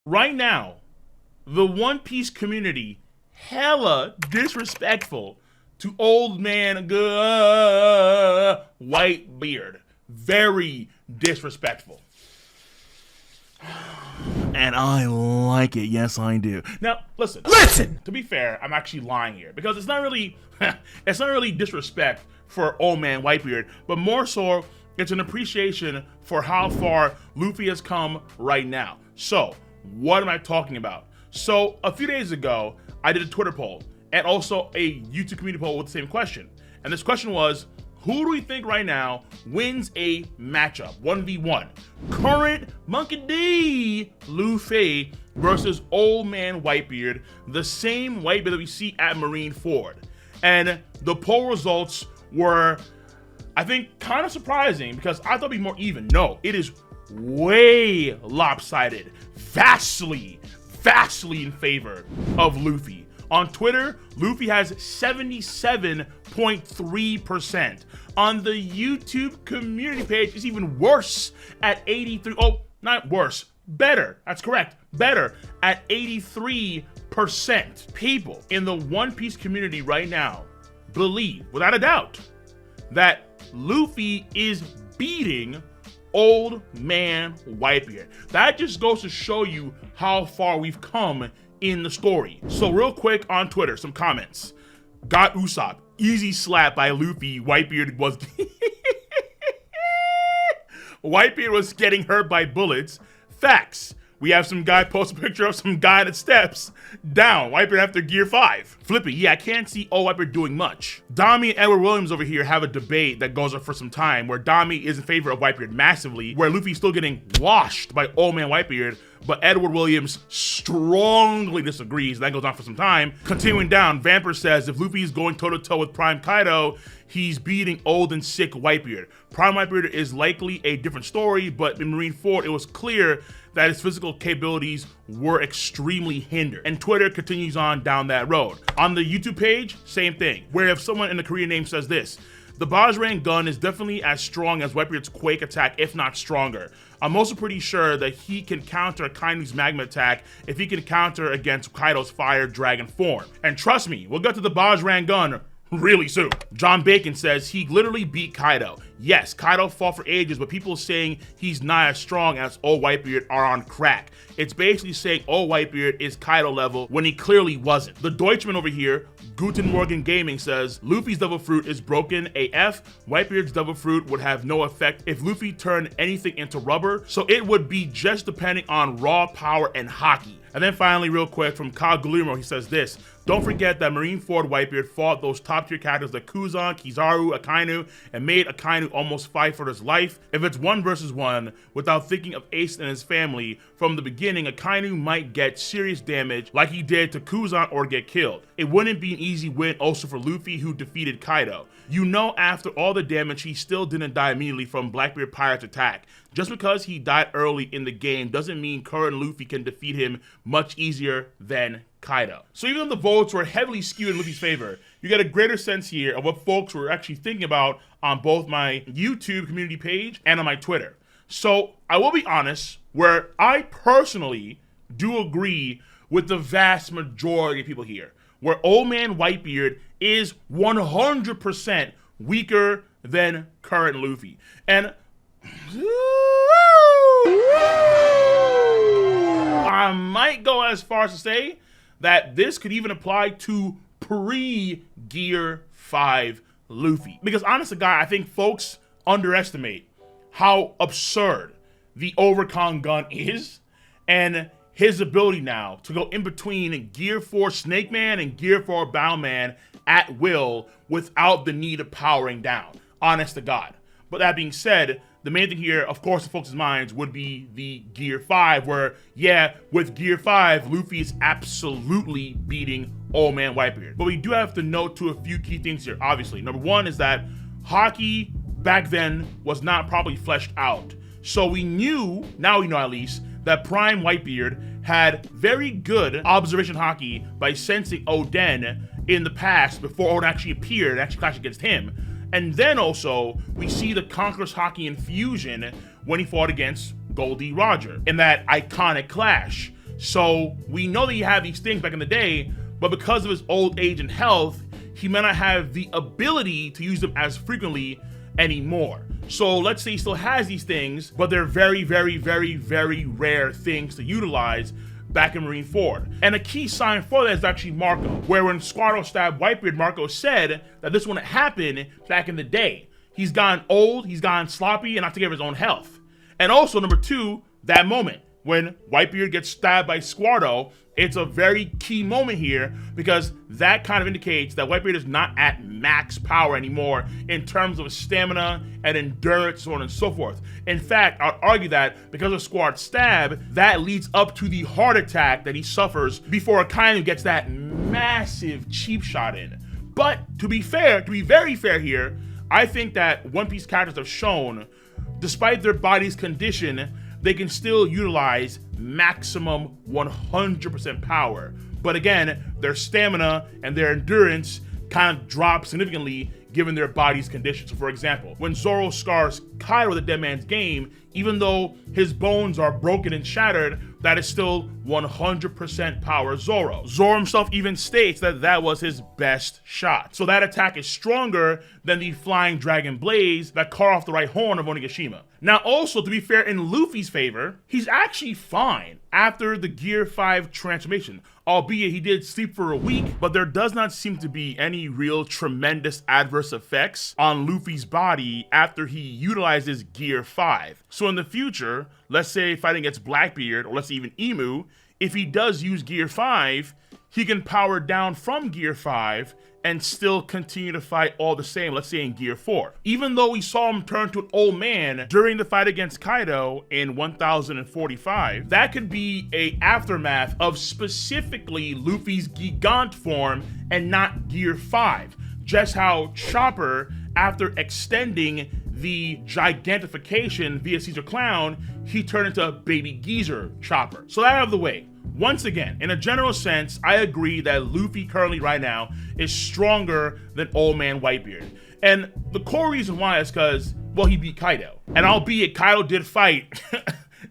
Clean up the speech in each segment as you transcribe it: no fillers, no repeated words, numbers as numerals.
right now, the One Piece community hella disrespectful to old man Whitebeard. Very disrespectful. And I like it. Yes, I do. Now, listen. To be fair, I'm actually lying here because it's not really disrespect for old man Whitebeard, but more so it's an appreciation for how far Luffy has come right now. So, what am I talking about? So, a few days ago, I did a Twitter poll and also a YouTube community poll with the same question. And this question was, who do we think right now wins a matchup, 1v1? Current Monkey D Luffy versus old man Whitebeard, the same Whitebeard that we see at Marineford. And the poll results were, I think, kind of surprising because I thought it'd be more even. No, it is way lopsided, vastly in favor of Luffy. On Twitter, Luffy has 77.3%. On the YouTube community page, it's even worse at 83. Oh, not worse, better. That's correct. Better at 83%. People in the One Piece community right now believe, without a doubt, that Luffy is beating old man Whitebeard. That just goes to show you how far we've come in the story. So real quick on Twitter, some comments. Got Usopp, easy slap by Luffy. Whitebeard was getting hurt by bullets. Facts. We have some guy post a picture of some guy that steps down. Whitebeard after gear 5. Flippy, yeah, I can't see old Whitebeard doing much. Dami and Edward Williams over here have a debate that goes on for some time where Dami is in favor of Whitebeard massively, where Luffy's still getting washed by old man Whitebeard, but Edward Williams strongly disagrees. That goes on for some time. Continuing down, Vamper says if Luffy is going toe-to-toe with Prime Kaido, he's beating old and sick Whitebeard. Prime Whitebeard is likely a different story, but in Marineford, it was clear that his physical capabilities were extremely hindered. And Twitter continues on down that road. On the YouTube page, same thing, where if someone in the Korean name says this, the Bajrang gun is definitely as strong as Whitebeard's Quake attack, if not stronger. I'm also pretty sure that he can counter Kaido's magma attack if he can counter against Kaido's fire dragon form. And trust me, we'll get to the Bajrang gun really soon. John Bacon says he literally beat Kaido. Yes, Kaido fought for ages, but people saying he's not as strong as old Whitebeard are on crack. It's basically saying old Whitebeard is Kaido level when he clearly wasn't. The Deutschman over here, Guten Morgen Gaming, says Luffy's Devil Fruit is broken AF. Whitebeard's Devil Fruit would have no effect if Luffy turned anything into rubber, so it would be just depending on raw power and haki. And then finally, real quick, from Kyle Guillermo, he says this: don't forget that Marineford Whitebeard fought those top tier characters like Kuzan, Kizaru, Akainu, and made Akainu almost fight for his life. If it's 1 versus 1, without thinking of Ace and his family, from the beginning, Akainu might get serious damage like he did to Kuzan or get killed. It wouldn't be an easy win also for Luffy, who defeated Kaido. You know, after all the damage, he still didn't die immediately from Blackbeard Pirate's attack. Just because he died early in the game doesn't mean current Luffy can defeat him much easier than Kaido. So even though the votes were heavily skewed in Luffy's favor, you get a greater sense here of what folks were actually thinking about on both my YouTube community page and on my Twitter. So I will be honest, where I personally do agree with the vast majority of people here, where old man Whitebeard is 100% weaker than current Luffy. And I might go as far as to say that this could even apply to pre-Gear 5 Luffy. Because honest to God, I think folks underestimate how absurd the Overcon gun is and his ability now to go in between Gear 4 Snake Man and Gear 4 Bowman at will without the need of powering down. Honest to God. But that being said, the main thing here, of course, in folks' minds would be the Gear 5, where, yeah, with Gear 5, Luffy is absolutely beating old man Whitebeard. But we do have to note to a few key things here, obviously. Number one is that haki back then was not properly fleshed out. So we knew, now we know at least, that Prime Whitebeard had very good observation haki by sensing Oden in the past before Oden actually appeared and actually clashed against him. And then also, we see the Conqueror's Haki infusion when he fought against Goldie Roger in that iconic clash. So we know that he had these things back in the day, but because of his old age and health, he may not have the ability to use them as frequently anymore. So let's say he still has these things, but they're very, very, very, very rare things to utilize back in Marineford. And a key sign for that is actually Marco, where when Squardo stabbed Whitebeard, Marco said that this wouldn't happen back in the day. He's gotten old, he's gotten sloppy, and not to care of his own health. And also, number two, that moment when Whitebeard gets stabbed by Squardo, it's a very key moment here because that kind of indicates that Whitebeard is not at max power anymore in terms of stamina and endurance, so on and so forth. In fact, I'd argue that because of Squardo's stab, that leads up to the heart attack that he suffers before Kingu gets that massive cheap shot in. But to be fair, to be very fair here, I think that One Piece characters have shown, despite their body's condition, they can still utilize maximum 100% power. But again, their stamina and their endurance kind of drop significantly given their body's condition. So for example, when Zoro scars Kaido with the Dead Man's Game, even though his bones are broken and shattered, that is still 100% power Zoro. Zoro himself even states that that was his best shot. So that attack is stronger than the Flying Dragon Blaze that cut off the right horn of Onigashima. Now also, to be fair, in Luffy's favor, he's actually fine after the Gear 5 transformation, albeit he did sleep for a week, but there does not seem to be any real tremendous adverse effects on Luffy's body after he utilizes Gear 5. So in the future, let's say fighting against Blackbeard, or let's say even Emu, if he does use Gear 5, he can power down from Gear 5 and still continue to fight all the same, let's say in Gear 4. Even though we saw him turn to an old man during the fight against Kaido in 1045, that could be a aftermath of specifically Luffy's Gigant form and not Gear 5. Just how Chopper, after extending the gigantification via Caesar Clown, he turned into a baby geezer Chopper. So that out of the way. Once again, in a general sense, I agree that Luffy currently right now is stronger than Old Man Whitebeard. And the core reason why is because, well, he beat Kaido. And albeit Kaido did fight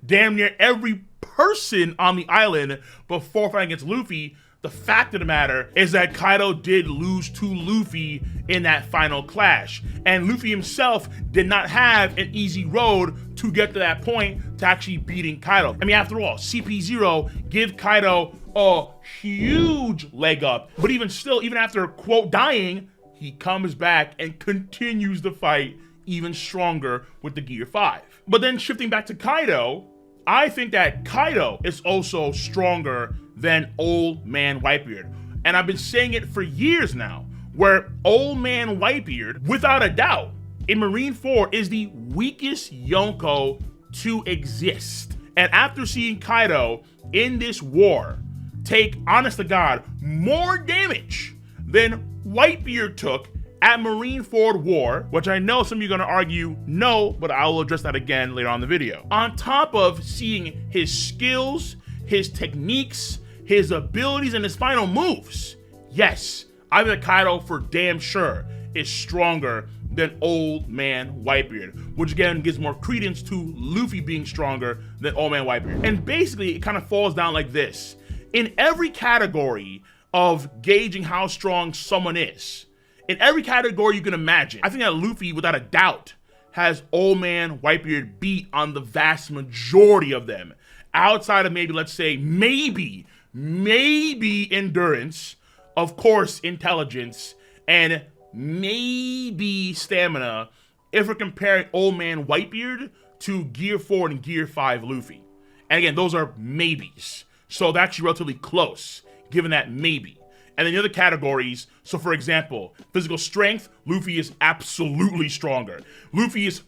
damn near every person on the island before fighting against Luffy, the fact of the matter is that Kaido did lose to Luffy in that final clash. And Luffy himself did not have an easy road to get to that point to actually beating Kaido. I mean, after all, CP0 give Kaido a huge leg up. But even still, even after, quote, dying, he comes back and continues the fight even stronger with the Gear 5. But then shifting back to Kaido, I think that Kaido is also stronger than Old Man Whitebeard. And I've been saying it for years now, where Old Man Whitebeard, without a doubt, in Marineford is the weakest Yonko to exist. And after seeing Kaido in this war take, honest to God, more damage than Whitebeard took at Marineford War, which I know some of you are gonna argue no, but I will address that again later on in the video. On top of seeing his skills, his techniques, his abilities, and his final moves, yes, I think Kaido for damn sure is stronger than Old Man Whitebeard, which again gives more credence to Luffy being stronger than Old Man Whitebeard. And basically, it kind of falls down like this. In every category of gauging how strong someone is, in every category you can imagine, I think that Luffy, without a doubt, has Old Man Whitebeard beat on the vast majority of them. Outside of maybe, let's say, maybe endurance, of course, intelligence, and maybe stamina, if we're comparing Old Man Whitebeard to Gear 4 and Gear 5 Luffy. And again, those are maybes. So they're actually relatively close, given that maybe. And then the other categories, so for example, physical strength, Luffy is absolutely stronger. Luffy is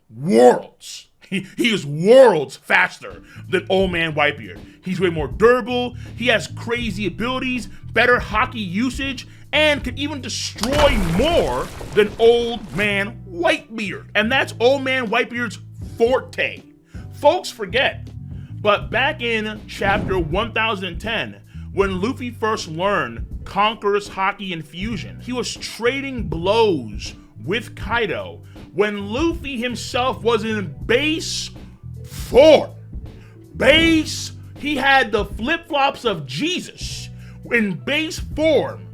worlds. He is worlds faster than Old Man Whitebeard. He's way more durable, he has crazy abilities, better hockey usage, and can even destroy more than Old Man Whitebeard. And that's Old Man Whitebeard's forte. Folks forget, but back in chapter 1010, when Luffy first learned Conqueror's Haki Infusion, he was trading blows with Kaido when Luffy himself was in base 4. Base He had the flip-flops of Jesus. In base form,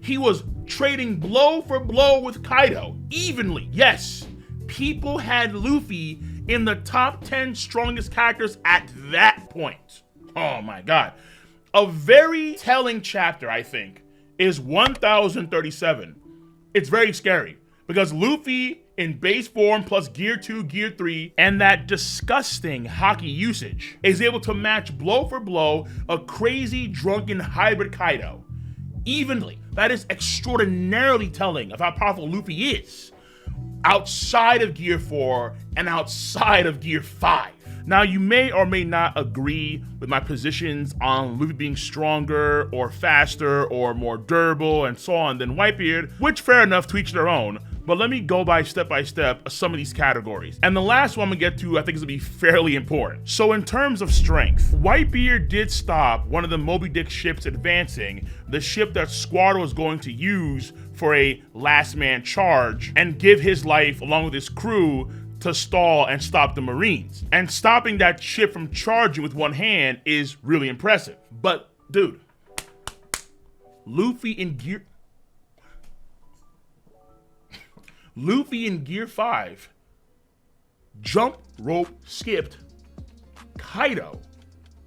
he was trading blow for blow with Kaido, evenly. Yes, people had Luffy in the top 10 strongest characters at that point. Oh my god. A very telling chapter, I think, is 1037. It's very scary because Luffy in base form plus gear 2, gear 3, and that disgusting hockey usage is able to match blow for blow a crazy drunken hybrid Kaido evenly. That is extraordinarily telling of how powerful Luffy is outside of gear 4 and outside of gear 5. Now, you may or may not agree with my positions on Luffy being stronger or faster or more durable and so on than Whitebeard, which fair enough, to each their own. But let me go by step some of these categories. And the last one I'm gonna get to, I think, is gonna be fairly important. So in terms of strength, Whitebeard did stop one of the Moby Dick ships advancing, the ship that Squadron was going to use for a last man charge, and give his life along with his crew to stall and stop the Marines. And stopping that ship from charging with one hand is really impressive. But dude, Luffy in gear 5 jump rope skipped Kaido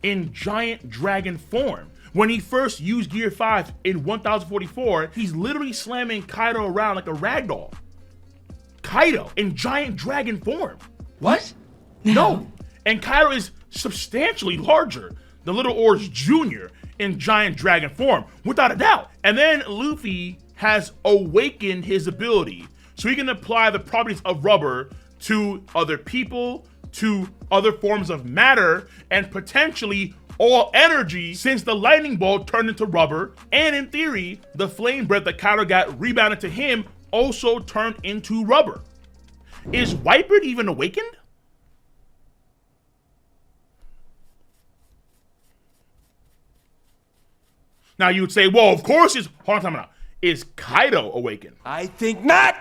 in giant dragon form. When he first used gear 5 in 1044, he's literally slamming Kaido around like a ragdoll. Kaido in giant dragon form. What? No. And Kaido is substantially larger than Little Oars Jr. in giant dragon form, without a doubt. And then Luffy has awakened his ability, so he can apply the properties of rubber to other people, to other forms of matter, and potentially all energy, since the lightning bolt turned into rubber, and in theory, the flame breath that Kaido got rebounded to him also turned into rubber. Is Whitebeard even awakened? Now you would say, well, of course hold on now. Is Kaido awakened? I think not.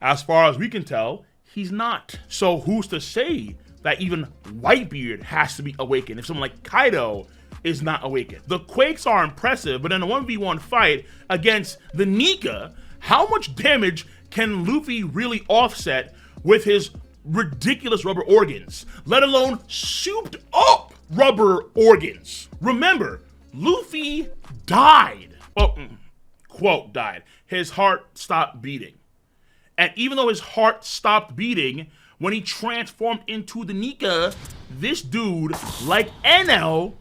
As far as we can tell, he's not. So who's to say that even Whitebeard has to be awakened if someone like Kaido is not awakened? The Quakes are impressive, but in a 1v1 fight against the Nika, how much damage can Luffy really offset with his ridiculous rubber organs, let alone souped up rubber organs? Remember, Luffy died. Well, quote, died. His heart stopped beating. And even though his heart stopped beating, when he transformed into the Nika, this dude, like NL,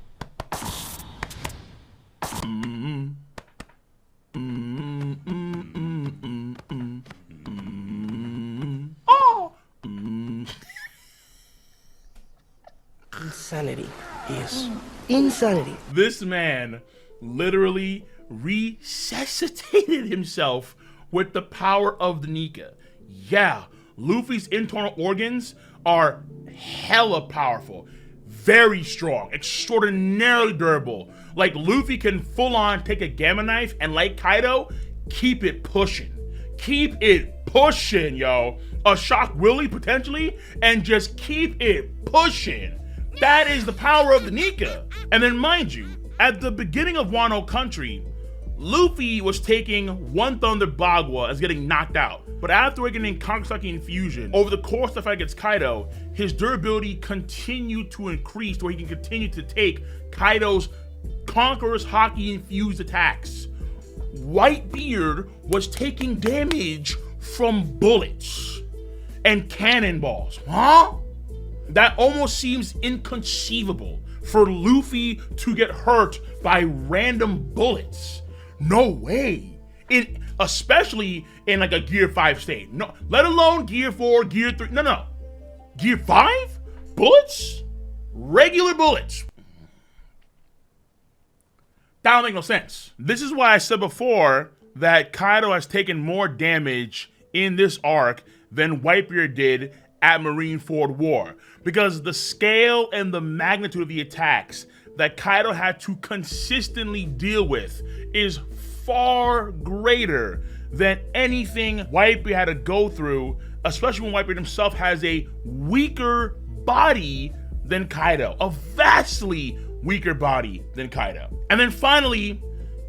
Insanity is insanity. This man literally resuscitated himself with the power of the Nika. Yeah, Luffy's internal organs are hella powerful, very strong, extraordinarily durable. Like, Luffy can full on take a gamma knife and, like Kaido, keep it pushing. Keep it pushing, yo. A Shock Willy potentially, and just keep it pushing. That is the power of the Nika. And then mind you, at the beginning of Wano Country, Luffy was taking One Thunder Bagua as getting knocked out. But after getting Kankasaki Infusion, over the course of the fight against Kaido, his durability continued to increase where he can continue to take Kaido's Conqueror's Haki infused attacks. Whitebeard was taking damage from bullets and cannonballs. Huh? That almost seems inconceivable for Luffy to get hurt by random bullets. No way. Especially in like a gear 5 state. No, let alone gear 4, gear 3. No. Gear 5? Bullets? Regular bullets. That don't make no sense. This is why I said before that Kaido has taken more damage in this arc than Whitebeard did at Marineford War, because the scale and the magnitude of the attacks that Kaido had to consistently deal with is far greater than anything Whitebeard had to go through, especially when Whitebeard himself has a weaker body than Kaido, a vastly weaker body than Kaido. And then finally,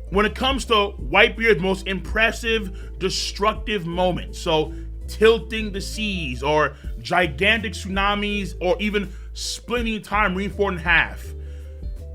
when it comes to Whitebeard's most impressive, destructive moment, so tilting the seas, or gigantic tsunamis, or even splitting the entire Marineford in half,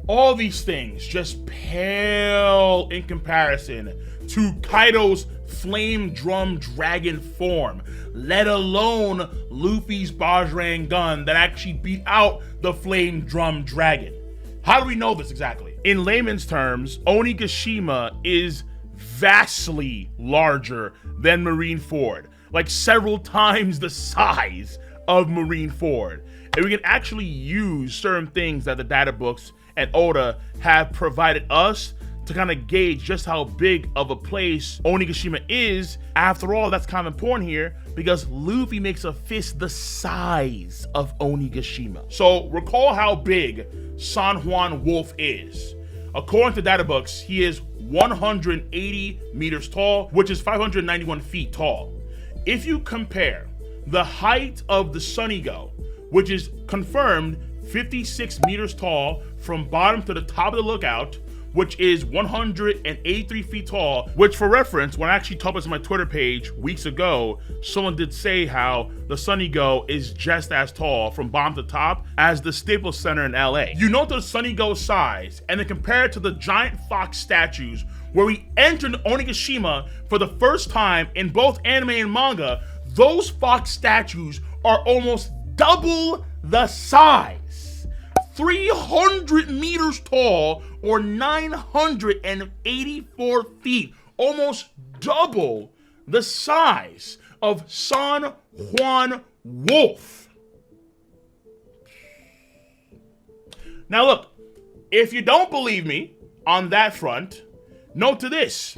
all these things just pale in comparison to Kaido's flame drum dragon form, let alone Luffy's Bajrang gun that actually beat out the flame drum dragon. How do we know this exactly? In layman's terms, Onigashima is vastly larger than Marineford, like several times the size of Marineford. And we can actually use certain things that the data books and Oda have provided us to kind of gauge just how big of a place Onigashima is. After all, that's kind of important here because Luffy makes a fist the size of Onigashima. So recall how big San Juan Wolf is. According to data books, he is 180 meters tall, which is 591 feet tall. If you compare the height of the Sunigo, which is confirmed 56 meters tall from bottom to the top of the lookout, which is 183 feet tall, which for reference, when I actually talked about this on my Twitter page weeks ago, someone did say how the Sunigo is just as tall from bottom to top as the Staples Center in LA. You note the Sunigo's size and then compare it to the giant fox statues where we entered Onigashima for the first time in both anime and manga. Those fox statues are almost double the size. 300 meters tall or 984 feet, almost double the size of San Juan Wolf. Now look, if you don't believe me on that front, note to this: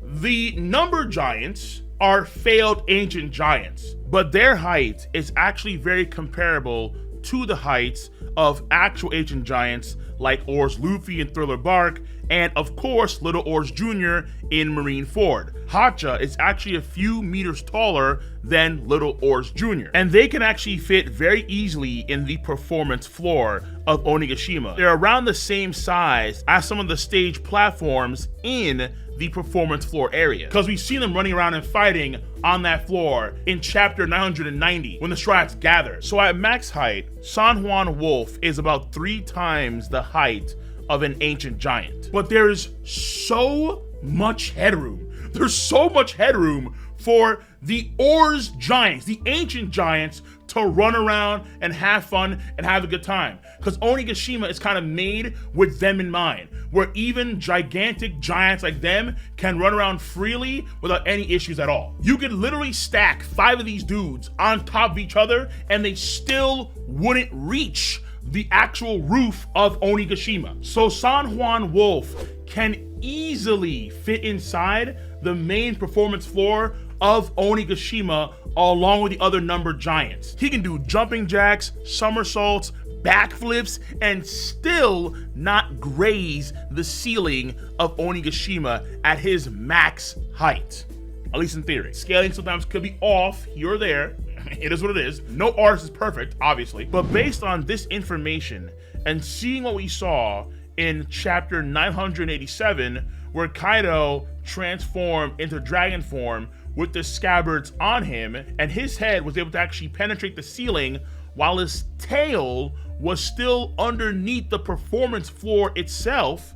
the number giants are failed ancient giants, but their height is actually very comparable to the heights of actual ancient giants like Oars Luffy and Thriller Bark, and of course Little Oars Jr. in Marineford. Hacha is actually a few meters taller than Little Oars Jr., and they can actually fit very easily in the performance floor of Onigashima. They're around the same size as some of the stage platforms in the performance floor area, because we've seen them running around and fighting on that floor in chapter 990 when the Strats gather. So at max height, San Juan Wolf is about 3 times the height of an ancient giant. But there's so much headroom. There's so much headroom for the Oars giants, the ancient giants, to run around and have fun and have a good time. Because Onigashima is kind of made with them in mind, where even gigantic giants like them can run around freely without any issues at all. You could literally stack 5 of these dudes on top of each other and they still wouldn't reach the actual roof of Onigashima. So San Juan Wolf can easily fit inside the main performance floor of Onigashima along with the other numbered giants. He can do jumping jacks, somersaults, backflips, and still not graze the ceiling of Onigashima at his max height. At least in theory. Scaling sometimes could be off here or there. It is what it is. No artist is perfect, obviously. But based on this information and seeing what we saw in chapter 987, where Kaido transformed into dragon form with the scabbards on him, and his head was able to actually penetrate the ceiling while his tail was still underneath the performance floor itself,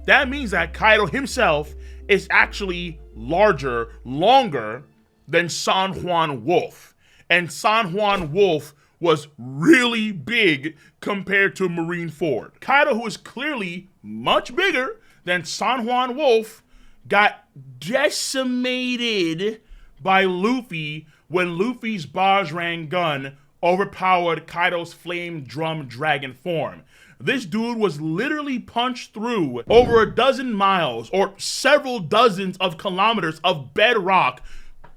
that means that Kaido himself is actually larger, longer than San Juan Wolf. And San Juan Wolf was really big compared to Marineford. Kaido, who is clearly much bigger than San Juan Wolf, got decimated by Luffy when Luffy's Bajrang gun overpowered Kaido's flame drum dragon form. This dude was literally punched through over a dozen miles or several dozens of kilometers of bedrock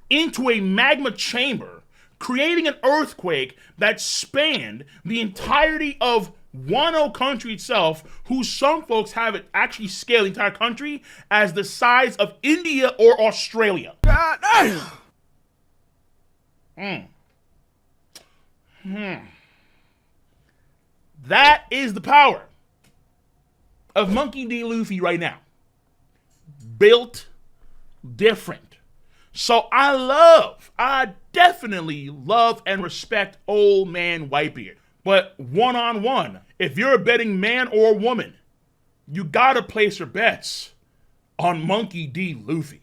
into a magma chamber, creating an earthquake that spanned the entirety of Wano country itself, who some folks have it actually scale the entire country as the size of India or Australia. God damn! That is the power of Monkey D. Luffy right now. Built different. So I definitely love and respect old man Whitebeard. But one-on-one, if you're a betting man or woman, you gotta place your bets on Monkey D. Luffy.